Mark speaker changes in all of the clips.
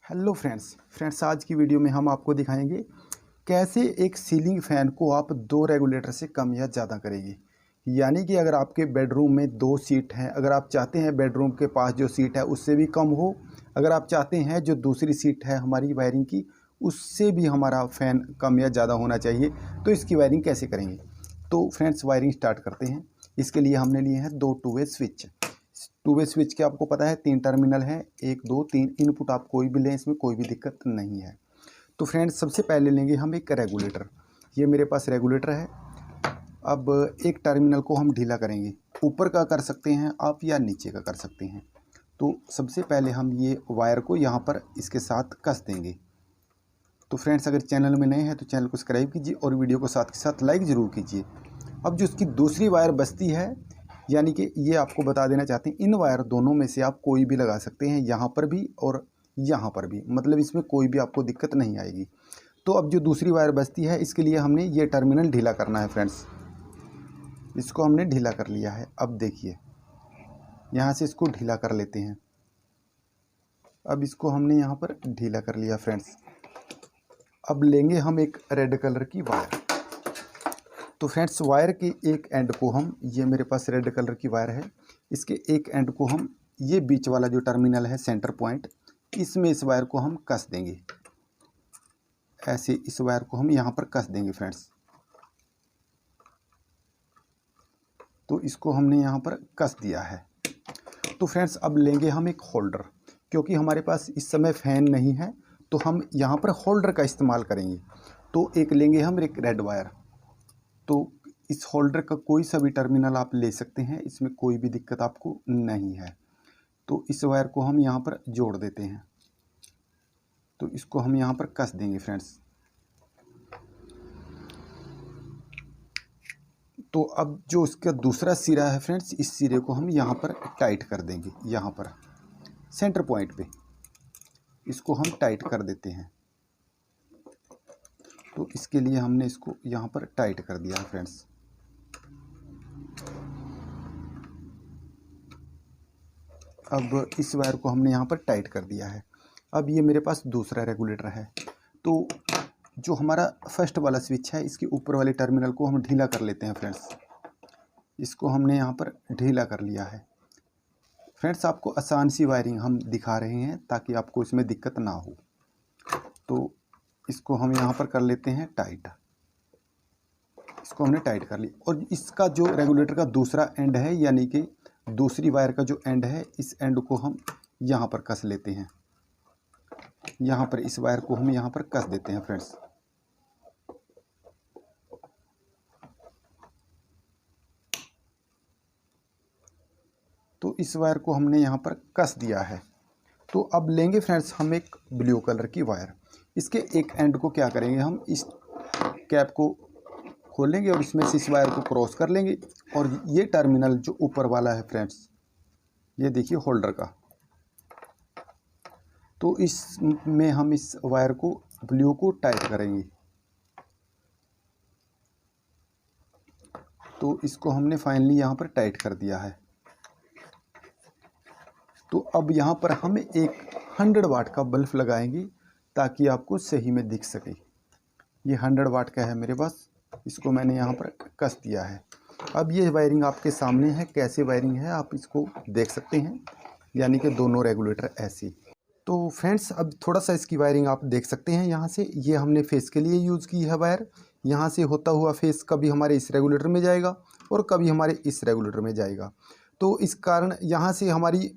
Speaker 1: Hello friends आज की video में हम आपको दिखाएंगे कैसे एक सीलिंग फ़ैन को आप दो रेगुलेटर से कम या ज़्यादा करेंगे। यानी कि अगर आपके बेडरूम में दो सीट हैं, अगर आप चाहते हैं बेडरूम के पास जो सीट है उससे भी कम हो, अगर आप चाहते हैं जो दूसरी सीट है हमारी वायरिंग की उससे भी हमारा फ़ैन कम या ज़्यादा होना चाहिए, तो इसकी वायरिंग कैसे करेंगे। तो फ्रेंड्स वायरिंग स्टार्ट करते हैं। इसके लिए हमने लिए हैं दो two way switch. Two way switch के आपको पता है 3 टर्मिनल हैं, 1 2 3 इनपुट आप कोई भी लें, इसमें कोई भी दिक्कत नहीं है। तो फ्रेंड्स सबसे पहले लेंगे हम एक रेगुलेटर। ये मेरे पास रेगुलेटर है। अब एक टर्मिनल को हम ढीला करेंगे, ऊपर का कर सकते हैं आप या नीचे का कर सकते हैं। तो सबसे पहले हम ये वायर को यहाँ पर इसके साथ कस देंगे। तो फ्रेंड्स अगर चैनल में नए हैं तो चैनल को सब्सक्राइब कीजिए और वीडियो को साथ के साथ लाइक ज़रूर कीजिए। अब जो इसकी दूसरी वायर बचती है, यानी कि ये आपको बता देना चाहते हैं, इन वायर दोनों में से आप कोई भी लगा सकते हैं, यहाँ पर भी और यहाँ पर भी, मतलब इसमें कोई भी आपको दिक्कत नहीं आएगी। तो अब जो दूसरी वायर बचती है इसके लिए हमने ये टर्मिनल ढीला करना है। फ्रेंड्स इसको हमने ढीला कर लिया है। अब देखिए यहाँ से इसको ढीला कर लेते हैं। अब इसको हमने यहाँ पर ढीला कर लिया फ्रेंड्स। अब लेंगे हम एक रेड कलर की वायर। तो फ्रेंड्स वायर के एक एंड को हम, ये मेरे पास रेड कलर की वायर है, इसके एक एंड को हम ये बीच वाला जो टर्मिनल है सेंटर पॉइंट, इसमें इस वायर को हम कस देंगे। ऐसे इस वायर को हम यहाँ पर कस देंगे फ्रेंड्स। तो इसको हमने यहाँ पर कस दिया है। तो फ्रेंड्स अब लेंगे हम एक होल्डर, क्योंकि हमारे पास इस समय फ़ैन नहीं है तो हम यहाँ पर होल्डर का इस्तेमाल करेंगे। तो एक लेंगे हम एक रेड वायर। तो इस होल्डर का कोई सा भी टर्मिनल आप ले सकते हैं, इसमें कोई भी दिक्कत आपको नहीं है। तो इस वायर को हम यहाँ पर जोड़ देते हैं। तो इसको हम यहाँ पर कस देंगे फ्रेंड्स। तो अब जो इसका दूसरा सिरा है फ्रेंड्स, इस सिरे को हम यहाँ पर टाइट कर देंगे। यहाँ पर सेंटर पॉइंट पे इसको हम टाइट कर देते हैं। तो इसके लिए हमने इसको यहाँ पर टाइट कर दिया है फ्रेंड्स। अब इस वायर को हमने यहाँ पर टाइट कर दिया है। अब ये मेरे पास दूसरा रेगुलेटर है। तो जो हमारा फर्स्ट वाला स्विच है, इसके ऊपर वाले टर्मिनल को हम ढीला कर लेते हैं फ्रेंड्स। इसको हमने यहाँ पर ढीला कर लिया है। फ्रेंड्स आपको आसान सी वायरिंग हम दिखा रहे हैं ताकि आपको इसमें दिक्कत ना हो। तो इसको हम यहाँ पर कर लेते हैं टाइट। इसको हमने टाइट कर लिया। और इसका जो रेगुलेटर का दूसरा एंड है, यानी कि दूसरी वायर का जो एंड है, इस एंड को हम यहाँ पर कस लेते हैं। यहाँ पर इस वायर को हम यहाँ पर कस देते हैं फ्रेंड्स। तो इस वायर को हमने यहाँ पर कस दिया है। तो अब लेंगे फ्रेंड्स हम एक ब्लू कलर की वायर। इसके एक एंड को क्या करेंगे, हम इस कैप को खोलेंगे और इसमें से इस वायर को क्रॉस कर लेंगे। और ये टर्मिनल जो ऊपर वाला है फ्रेंड्स, ये देखिए होल्डर का, तो इसमें हम इस वायर को ब्लू को टाइट करेंगे। तो इसको हमने फाइनली यहाँ पर टाइट कर दिया है। तो अब यहाँ पर हम एक 100 वाट का बल्ब लगाएंगे ताकि आपको सही में दिख सके। ये 100 वाट का है मेरे पास, इसको मैंने यहाँ पर कस दिया है। अब ये वायरिंग आपके सामने है, कैसे वायरिंग है आप इसको देख सकते हैं, यानी कि दोनों रेगुलेटर ऐसे। तो फ्रेंड्स अब थोड़ा सा इसकी वायरिंग आप देख सकते हैं। यहाँ से ये हमने फेस के लिए यूज़ की है वायर। यहाँ से होता हुआ फेस कभी हमारे इस रेगुलेटर में जाएगा और कभी हमारे इस रेगुलेटर में जाएगा। तो इस कारण यहाँ से हमारी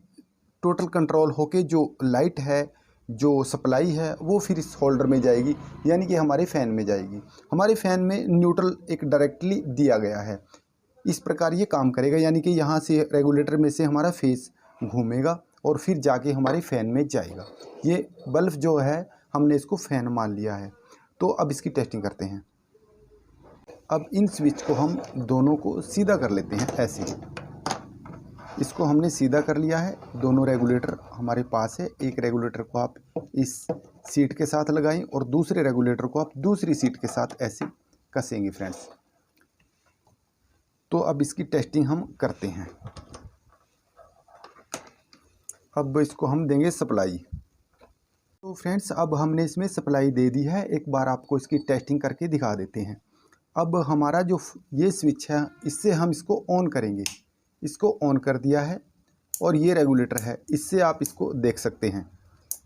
Speaker 1: टोटल कंट्रोल होके जो लाइट है, जो सप्लाई है, वो फिर इस होल्डर में जाएगी, यानी कि हमारे फ़ैन में जाएगी। हमारे फ़ैन में न्यूट्रल एक डायरेक्टली दिया गया है। इस प्रकार ये काम करेगा, यानी कि यहाँ से रेगुलेटर में से हमारा फेस घूमेगा और फिर जाके हमारे फ़ैन में जाएगा। ये बल्ब जो है हमने इसको फ़ैन मान लिया है। तो अब इसकी टेस्टिंग करते हैं। अब इन स्विच को हम दोनों को सीधा कर लेते हैं ऐसे। इसको हमने सीधा कर लिया है। दोनों रेगुलेटर हमारे पास है। एक रेगुलेटर को आप इस सीट के साथ लगाएं और दूसरे रेगुलेटर को आप दूसरी सीट के साथ ऐसे कसेंगे फ्रेंड्स। तो अब इसकी टेस्टिंग हम करते हैं। अब इसको हम देंगे सप्लाई। तो फ्रेंड्स अब हमने इसमें सप्लाई दे दी है, एक बार आपको इसकी टेस्टिंग करके दिखा देते हैं। अब हमारा जो ये स्विच है इससे हम इसको ऑन करेंगे, इसको ऑन कर दिया है और ये रेगुलेटर है, इससे आप इसको देख सकते हैं।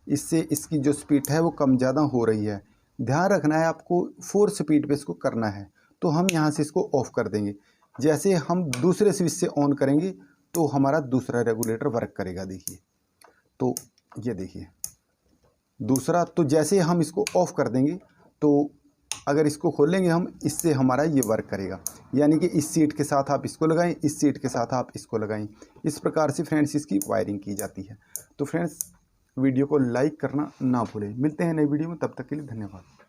Speaker 1: इससे इसकी जो स्पीड है वो कम ज़्यादा हो रही है। ध्यान रखना है आपको 4 स्पीड पे इसको करना है। तो हम यहाँ से इसको ऑफ़ कर देंगे। जैसे हम दूसरे स्विच से ऑन करेंगे तो हमारा दूसरा रेगुलेटर वर्क करेगा। देखिए, तो ये देखिए दूसरा, तो जैसे हम इसको ऑफ़ कर देंगे तो अगर इसको खोलेंगे हम, इससे हमारा ये वर्क करेगा। यानी कि इस सीट के साथ आप इसको लगाएं, इस सीट के साथ आप इसको लगाएं। इस प्रकार से फ्रेंड्स इसकी वायरिंग की जाती है। तो फ्रेंड्स वीडियो को लाइक करना ना भूलें। मिलते हैं नई वीडियो में, तब तक के लिए धन्यवाद।